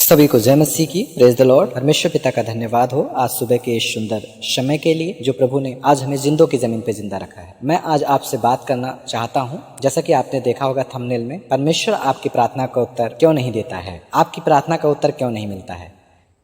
सभी को जय मसीह की। Praise the Lord. परमेश्वर पिता का धन्यवाद हो आज सुबह के इस सुंदर समय के लिए जो प्रभु ने आज हमें जिंदों की जमीन पे जिंदा रखा है। मैं आज आपसे बात करना चाहता हूं, जैसा कि आपने देखा होगा थंबनेल में, परमेश्वर आपकी प्रार्थना का उत्तर क्यों नहीं देता है, आपकी प्रार्थना का उत्तर क्यों नहीं मिलता है।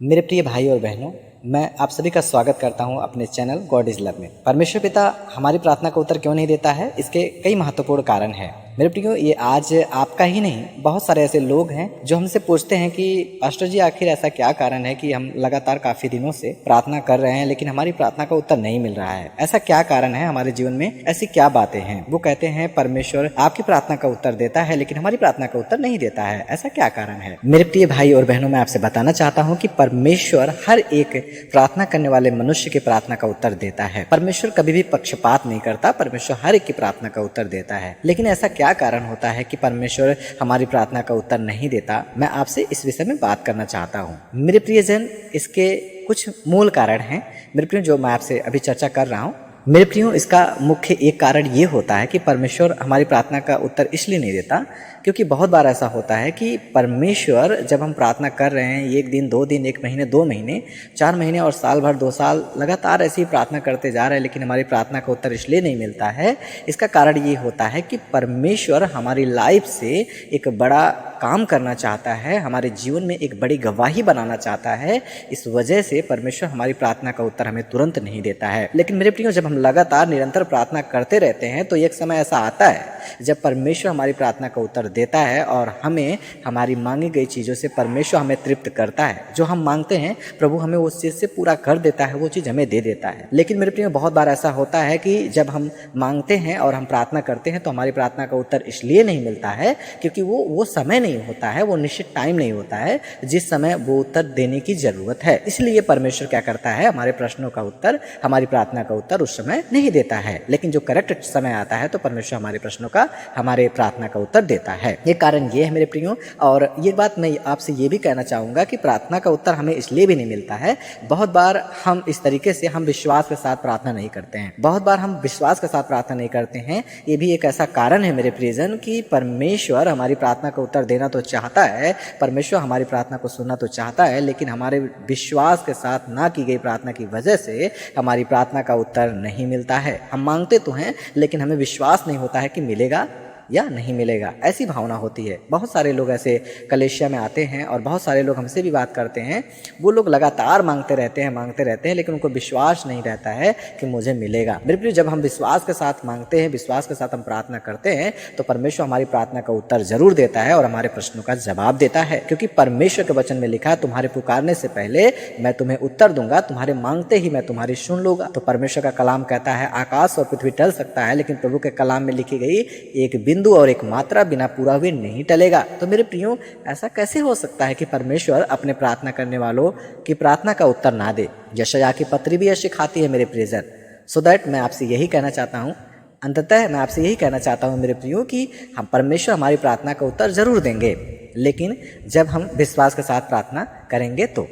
मेरे प्रिय भाई और बहनों, मैं आप सभी का स्वागत करता हूं अपने चैनल गॉड इज लव में। परमेश्वर पिता हमारी प्रार्थना का उत्तर क्यों नहीं देता है, इसके कई महत्वपूर्ण कारण हैं। मेरे प्रियो, ये आज आपका ही नहीं, बहुत सारे ऐसे लोग हैं जो हमसे पूछते हैं कि पास्टर जी आखिर ऐसा क्या कारण है कि हम लगातार काफी दिनों से प्रार्थना कर रहे हैं लेकिन हमारी प्रार्थना का उत्तर नहीं मिल रहा है। ऐसा क्या कारण है हमारे जीवन में, ऐसी क्या बातें हैं। वो कहते हैं परमेश्वर आपकी प्रार्थना का उत्तर देता है लेकिन हमारी प्रार्थना का उत्तर नहीं देता है, ऐसा क्या कारण है। मेरे प्रिय भाई और बहनों, मैं आपसे बताना चाहता हूँ कि परमेश्वर हर एक प्रार्थना करने वाले मनुष्य की प्रार्थना का उत्तर देता है। परमेश्वर कभी भी पक्षपात नहीं करता, परमेश्वर हर एक की प्रार्थना का उत्तर देता है। लेकिन ऐसा क्या कारण होता है कि परमेश्वर हमारी प्रार्थना का उत्तर नहीं देता, मैं आपसे इस विषय में बात करना चाहता हूँ। मेरे प्रियजन, इसके कुछ मूल कारण हैं मेरे प्रिय, जो मैं आपसे अभी चर्चा कर रहा हूँ। मेरे प्रियो, इसका मुख्य एक कारण ये होता है कि परमेश्वर हमारी प्रार्थना का उत्तर इसलिए नहीं देता क्योंकि बहुत बार ऐसा होता है कि परमेश्वर जब हम प्रार्थना कर रहे हैं, एक दिन, 2 दिन, 1 महीने, 2 महीने, 4 महीने और साल भर, 2 साल लगातार ऐसी ही प्रार्थना करते जा रहे हैं लेकिन हमारी प्रार्थना का उत्तर इसलिए नहीं मिलता है। इसका कारण ये होता है कि परमेश्वर हमारी लाइफ से एक बड़ा काम करना चाहता है, हमारे जीवन में एक बड़ी गवाही बनाना चाहता है। इस वजह से परमेश्वर हमारी प्रार्थना का उत्तर हमें तुरंत नहीं देता है। लेकिन मेरे प्रियो, जब हम लगातार निरंतर प्रार्थना करते रहते हैं तो एक समय ऐसा आता है जब परमेश्वर हमारी प्रार्थना का उत्तर देता है और हमें हमारी मांगी गई चीज़ों से परमेश्वर हमें तृप्त करता है। जो हम मांगते हैं प्रभु हमें उस चीज़ से पूरा कर देता है, वो चीज़ हमें दे देता है। लेकिन मेरे प्रिय, बहुत बार ऐसा होता है कि जब हम मांगते हैं और हम प्रार्थना करते हैं तो हमारी प्रार्थना का उत्तर इसलिए नहीं मिलता है क्योंकि वो समय नहीं होता है, वो निश्चित टाइम नहीं होता है जिस समय वो उत्तर देने की जरूरत है। इसलिए परमेश्वर क्या करता है, हमारे प्रश्नों का उत्तर, हमारी प्रार्थना का उत्तर उस समय नहीं देता है। लेकिन जो करेक्ट समय आता है तो परमेश्वर हमारे प्रश्नों का, हमारे प्रार्थना का उत्तर देता है। ये कारण ये है मेरे प्रियो। और ये बात मैं आपसे ये भी कहना चाहूँगा कि प्रार्थना का उत्तर हमें इसलिए भी नहीं मिलता है, बहुत बार हम इस तरीके से हम विश्वास के साथ प्रार्थना नहीं करते हैं। बहुत बार हम विश्वास के साथ प्रार्थना नहीं करते हैं। ये भी एक ऐसा कारण है मेरे प्रियजन कि परमेश्वर हमारी प्रार्थना का उत्तर देना तो चाहता है, परमेश्वर हमारी प्रार्थना को सुनना तो चाहता है, लेकिन हमारे विश्वास के साथ ना की गई प्रार्थना की वजह से हमारी प्रार्थना का उत्तर नहीं मिलता है। हम मांगते तो हैं लेकिन हमें विश्वास नहीं होता है कि मिलेगा या नहीं मिलेगा, ऐसी भावना होती है। बहुत सारे लोग ऐसे कलेशिया में आते हैं और बहुत सारे लोग हमसे भी बात करते हैं। वो लोग लगातार मांगते रहते हैं लेकिन उनको विश्वास नहीं रहता है कि मुझे मिलेगा। मेरे प्रिय, जब हम विश्वास के साथ मांगते हैं, विश्वास के साथ हम प्रार्थना करते हैं तो परमेश्वर हमारी प्रार्थना का उत्तर जरूर देता है और हमारे प्रश्नों का जवाब देता है। क्योंकि परमेश्वर के वचन में लिखा है, तुम्हारे पुकारने से पहले मैं तुम्हें उत्तर दूंगा, तुम्हारे मांगते ही मैं तुम्हारी सुन लूंगा। तो परमेश्वर का कलाम कहता है आकाश और पृथ्वी टल सकता है लेकिन प्रभु के कलाम में लिखी गई एक बिंदु और एक मात्रा बिना पूरा हुए नहीं टलेगा। तो मेरे प्रियो, ऐसा कैसे हो सकता है कि परमेश्वर अपने प्रार्थना करने वालों की प्रार्थना का उत्तर ना दे। यशायाह की पत्री भी यह सिखाती है मेरे प्रियजन। सो दैट मैं आपसे यही कहना चाहता हूँ, अंततः मैं आपसे यही कहना चाहता हूँ मेरे प्रियो कि हम परमेश्वर हमारी प्रार्थना का उत्तर जरूर देंगे, लेकिन जब हम विश्वास के साथ प्रार्थना करेंगे तो,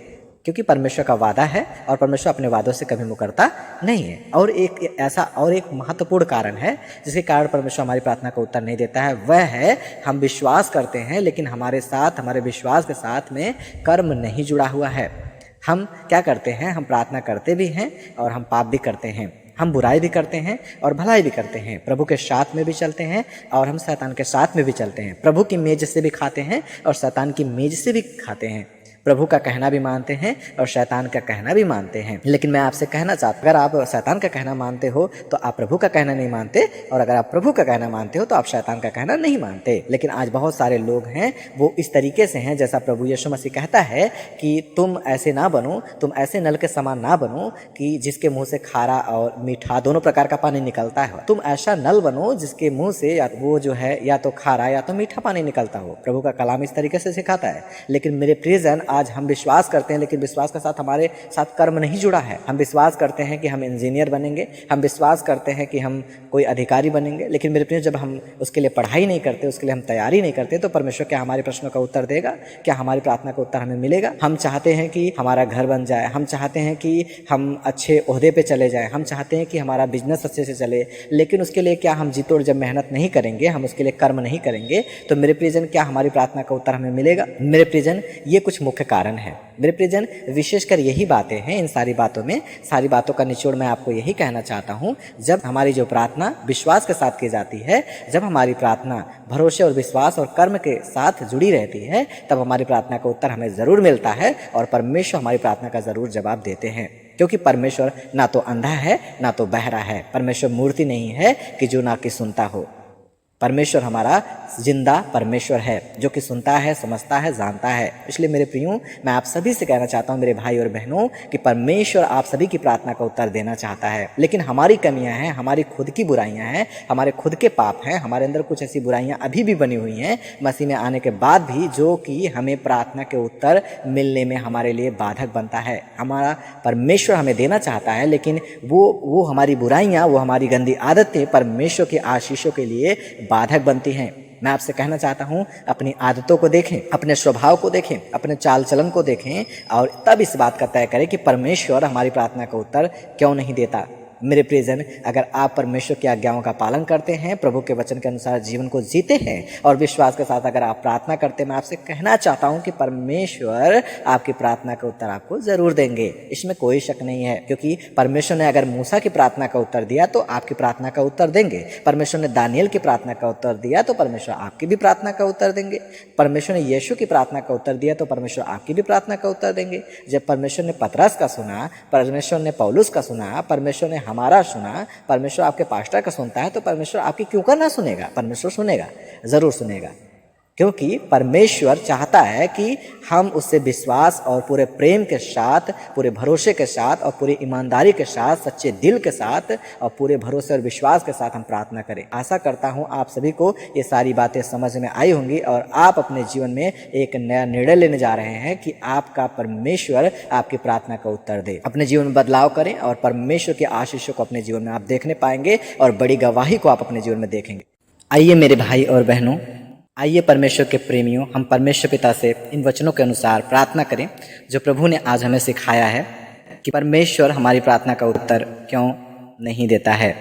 क्योंकि परमेश्वर का वादा है और परमेश्वर अपने वादों से कभी मुकरता नहीं है। और एक महत्वपूर्ण कारण है जिसके कारण परमेश्वर हमारी प्रार्थना का उत्तर नहीं देता है, वह है हम विश्वास करते हैं लेकिन हमारे विश्वास के साथ में कर्म नहीं जुड़ा हुआ है। हम क्या करते हैं, हम प्रार्थना करते भी हैं और हम पाप भी करते हैं, हम बुराई भी करते हैं और भलाई भी करते हैं, प्रभु के साथ में भी चलते हैं और हम शैतान के साथ में भी चलते हैं, प्रभु की मेज से भी खाते हैं और शैतान की मेज से भी खाते हैं, प्रभु का कहना भी मानते हैं और शैतान का कहना भी मानते हैं। लेकिन मैं आपसे कहना चाहता हूँ, अगर आप शैतान का कहना मानते हो तो आप प्रभु का कहना नहीं मानते, और अगर आप प्रभु का कहना मानते हो तो आप शैतान का कहना नहीं मानते। लेकिन आज बहुत सारे लोग हैं वो इस तरीके से हैं, जैसा प्रभु यीशु मसीह कहता है कि तुम ऐसे ना बनो, तुम ऐसे नल के समान ना बनो कि जिसके मुंह से खारा और मीठा दोनों प्रकार का पानी निकलता है। तुम ऐसा नल बनो जिसके मुंह से या वो जो है या तो खारा या तो मीठा पानी निकलता हो। प्रभु का कलाम इस तरीके से सिखाता है। लेकिन मेरे प्रियजन, आज हम विश्वास करते हैं लेकिन विश्वास के साथ हमारे साथ कर्म नहीं जुड़ा है। हम विश्वास करते हैं कि हम इंजीनियर बनेंगे, हम विश्वास करते हैं कि हम कोई अधिकारी बनेंगे, लेकिन मेरे प्रिय, जब हम उसके लिए पढ़ाई नहीं करते, उसके लिए हम तैयारी नहीं करते तो परमेश्वर क्या हमारे प्रश्नों का उत्तर देगा? क्या हमारी प्रार्थना का उत्तर हमें मिलेगा? हम चाहते हैं कि हमारा घर बन जाए, हम चाहते हैं कि हम अच्छे ओहदे पे चले जाएं, हम चाहते हैं कि हमारा बिजनेस अच्छे से चले, लेकिन उसके लिए क्या हम जी तोड़ जब मेहनत नहीं करेंगे, हम उसके लिए कर्म नहीं करेंगे तो मेरे प्रियजन, क्या हमारी प्रार्थना का उत्तर हमें मिलेगा? मेरे प्रियजन, ये कुछ मुख्य मुख्य कारण है। मेरे प्रियजन, विशेषकर यही बातें हैं। इन सारी बातों में, सारी बातों का निचोड़ मैं आपको यही कहना चाहता हूँ, जब हमारी जो प्रार्थना विश्वास के साथ की जाती है, जब हमारी प्रार्थना भरोसे और विश्वास और कर्म के साथ जुड़ी रहती है, तब हमारी प्रार्थना का उत्तर हमें ज़रूर मिलता है और परमेश्वर हमारी प्रार्थना का ज़रूर जवाब देते हैं। क्योंकि परमेश्वर ना तो अंधा है ना तो बहरा है। परमेश्वर मूर्ति नहीं है कि जो ना कि सुनता हो। परमेश्वर हमारा जिंदा परमेश्वर है, जो कि सुनता है, समझता है, जानता है। इसलिए मेरे प्रियो, मैं आप सभी से कहना चाहता हूँ मेरे भाई और बहनों, कि परमेश्वर आप सभी की प्रार्थना का उत्तर देना चाहता है। लेकिन हमारी कमियां हैं, हमारी खुद की बुराइयां हैं, हमारे खुद के पाप हैं, हमारे अंदर कुछ ऐसी बुराइयां अभी भी बनी हुई हैं मसीह में आने के बाद भी, जो कि हमें प्रार्थना के उत्तर मिलने में हमारे लिए बाधक बनता है। हमारा परमेश्वर हमें देना चाहता है, लेकिन वो हमारी बुराइयां, वो हमारी गंदी आदतें परमेश्वर की आशीषों के लिए बाधक बनती हैं। मैं आपसे कहना चाहता हूं, अपनी आदतों को देखें, अपने स्वभाव को देखें, अपने चाल चलन को देखें और तब इस बात का तय करें कि परमेश्वर हमारी प्रार्थना का उत्तर क्यों नहीं देता। मेरे प्रियजन, अगर आप परमेश्वर की आज्ञाओं का पालन करते हैं, प्रभु के वचन के अनुसार जीवन को जीते हैं और विश्वास के साथ अगर आप प्रार्थना करते हैं, मैं आपसे कहना चाहता हूं कि परमेश्वर आपकी प्रार्थना का उत्तर आपको जरूर देंगे। इसमें कोई शक नहीं है, क्योंकि परमेश्वर ने अगर मूसा की प्रार्थना का उत्तर दिया तो आपकी प्रार्थना का उत्तर देंगे। परमेश्वर ने दानियल की प्रार्थना का उत्तर दिया तो परमेश्वर आपकी भी प्रार्थना का उत्तर देंगे। परमेश्वर ने यीशु की प्रार्थना का उत्तर दिया तो परमेश्वर आपकी भी प्रार्थना का उत्तर देंगे। जब परमेश्वर ने पतरस का सुना, परमेश्वर ने पौलुस का सुना, परमेश्वर ने हमारा सुना, परमेश्वर आपके पास्टर का सुनता है, तो परमेश्वर आपकी क्यों कर ना सुनेगा? परमेश्वर सुनेगा, जरूर सुनेगा। क्योंकि परमेश्वर चाहता है कि हम उससे विश्वास और पूरे प्रेम के साथ, पूरे भरोसे के साथ और पूरी ईमानदारी के साथ, सच्चे दिल के साथ और पूरे भरोसे और विश्वास के साथ हम प्रार्थना करें। आशा करता हूं आप सभी को ये सारी बातें समझ में आई होंगी और आप अपने जीवन में एक नया निर्णय लेने जा रहे हैं कि आपका परमेश्वर आपकी प्रार्थना का उत्तर दे। अपने जीवन में बदलाव करें और परमेश्वर की आशीषों को अपने जीवन में आप देखने पाएंगे और बड़ी गवाही को आप अपने जीवन में देखेंगे। आइए मेरे भाई और बहनों, आइए परमेश्वर के प्रेमियों, हम परमेश्वर पिता से इन वचनों के अनुसार प्रार्थना करें जो प्रभु ने आज हमें सिखाया है कि परमेश्वर हमारी प्रार्थना का उत्तर क्यों नहीं देता है।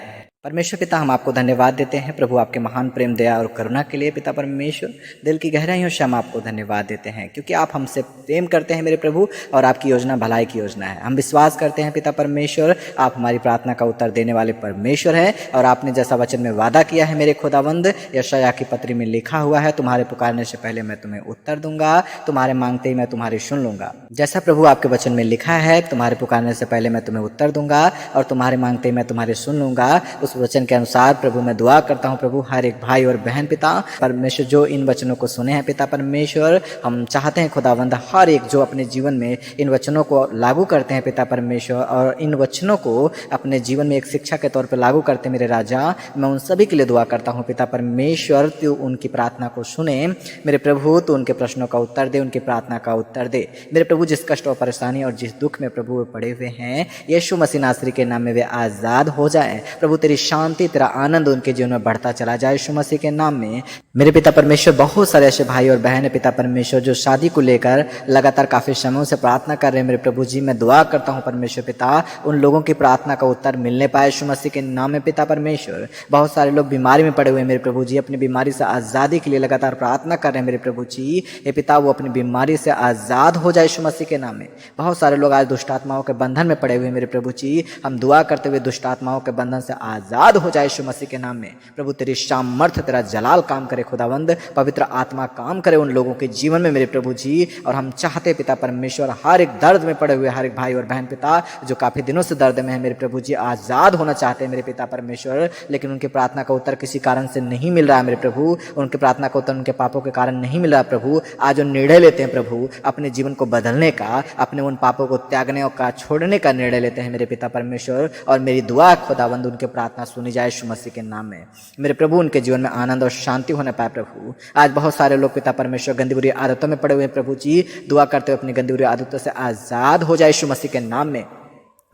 परमेश्वर पिता, हम आपको धन्यवाद देते हैं प्रभु, आपके महान प्रेम, दया और करुणा के लिए। पिता परमेश्वर, दिल की गहराइयों से हम आपको धन्यवाद देते हैं, क्योंकि आप हमसे प्रेम करते हैं मेरे प्रभु, और आपकी योजना भलाई की योजना है। हम विश्वास करते हैं पिता परमेश्वर, आप हमारी प्रार्थना का उत्तर देने वाले परमेश्वर हैं, और आपने जैसा वचन में वादा किया है मेरे खुदावंद, यशायाह की पत्री में लिखा हुआ है, तुम्हारे पुकारने से पहले मैं तुम्हें उत्तर दूंगा, तुम्हारे मांगते ही मैं तुम्हारी सुन लूंगा। जैसा प्रभु आपके वचन में लिखा है, तुम्हारे पुकारने से पहले मैं तुम्हें उत्तर दूंगा और तुम्हारे मांगते ही मैं तुम्हारी सुन लूंगा, उस वचन के अनुसार प्रभु मैं दुआ करता हूं प्रभु, हर एक भाई और बहन पिता परमेश्वर जो इन वचनों को सुने हैं पिता परमेश्वर, हम चाहते हैं खुदावंद हर एक जो अपने जीवन में इन वचनों को लागू करते हैं पिता परमेश्वर, और इन वचनों को अपने जीवन में एक शिक्षा के तौर पर लागू करते हैं मेरे राजा, मैं उन सभी के लिए दुआ करता हूँ पिता परमेश्वर, तू उनकी प्रार्थना को सुने मेरे प्रभु, तू उनके प्रश्नों का उत्तर दे, उनकी प्रार्थना का उत्तर दे मेरे प्रभु। जिस कष्ट और परेशानी और जिस दुख में प्रभु वे पड़े हुए हैं, यीशु मसीह नासरी के नाम में वे आजाद हो जाएं प्रभु, तेरी शांति तेरा आनंद उनके जीवन में बढ़ता चला जाए यीशु मसीह के नाम में। मेरे पिता परमेश्वर, बहुत सारे ऐसे भाई और बहन है पिता परमेश्वर जो शादी को लेकर लगातार काफी समय से प्रार्थना कर रहे हैं मेरे प्रभु जी, मैं दुआ करता हूँ परमेश्वर पिता उन लोगों की प्रार्थना का उत्तर मिलने पाए यीशु मसीह के नाम में पिता परमेश्वर। बहुत सारे लोग बीमारी में पड़े हुए हैं मेरे प्रभु जी, अपनी बीमारी से आजादी के लिए लगातार प्रार्थना कर रहे हैं मेरे प्रभु जी, हे पिता वो अपनी बीमारी से आजाद हो जाए यीशु मसीह के नाम में। बहुत सारे लोग आज दुष्ट आत्माओं के बंधन में पड़े हुए मेरे प्रभु जी, हम दुआ करते हुए दुष्ट आत्माओं के बंधन से आजाद हो जाए यीशु मसीह के नाम में प्रभु, तेरी सामर्थ्य तेरा जलाल काम करे खुदावंद, पवित्र आत्मा काम करे उन लोगों के जीवन में मेरे प्रभु जी। और हम चाहते पिता परमेश्वर हर एक दर्द में पड़े हुए हर एक भाई और बहन पिता जो काफी दिनों से दर्द में है मेरे प्रभु जी, आजाद होना चाहते हैं मेरे पिता परमेश्वर, लेकिन उनकी प्रार्थना का उत्तर किसी कारण से नहीं मिल रहा है मेरे प्रभु, उनके प्रार्थना का उत्तर उनके पापों के कारण नहीं मिल रहा प्रभु। आज वो निर्णय लेते हैं प्रभु अपने जीवन को बदलने का, अपने उन पापों को त्यागने का, छोड़ने का निर्णय लेते हैं मेरे पिता परमेश्वर, और मेरी दुआ खुदावंद उनके प्रार्थना सुनी जाए यीशु मसीह के नाम में मेरे प्रभु, उनके जीवन में आनंद और शांति होने पाए प्रभु। आज बहुत सारे लोग पिता परमेश्वर गंदी बुरी आदतों में पड़े हुए हैं प्रभु जी, दुआ करते हुए अपनी गंदी बुरी आदतों से आजाद हो जाए यीशु मसीह के नाम में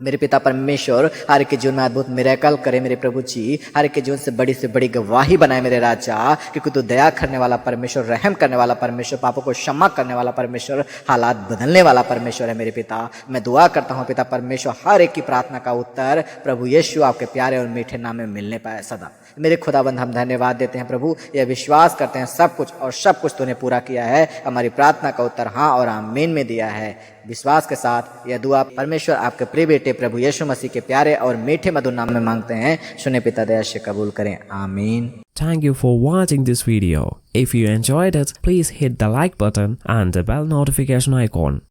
मेरे पिता परमेश्वर हर एक के जीवन में अद्भुत मिरेकल करे मेरे प्रभु जी, हर एक के जीवन से बड़ी गवाही बनाए मेरे राजा, क्योंकि तू दया करने वाला परमेश्वर, रहम करने वाला परमेश्वर, पापों को क्षमा करने वाला परमेश्वर, हालात बदलने वाला परमेश्वर है मेरे पिता। मैं दुआ करता हूँ पिता परमेश्वर, हर एक की प्रार्थना का उत्तर प्रभु यीशु आपके प्यारे और मीठे नाम में मिलने पाए सदा। मेरे खुदाबंद हम धन्यवाद देते हैं प्रभु, यह विश्वास करते हैं सब कुछ तूने पूरा किया है, हमारी प्रार्थना का उत्तर हाँ और आमीन में दिया है। विश्वास के साथ यह दुआ परमेश्वर आपके प्रिय बेटे प्रभु यीशु मसीह के प्यारे और मीठे मधुर नाम में मांगते हैं, सुने पिता दया से कबूल करें, आमीन। Thank you for watching this video. If you enjoyed it, please hit the like button and the bell notification icon.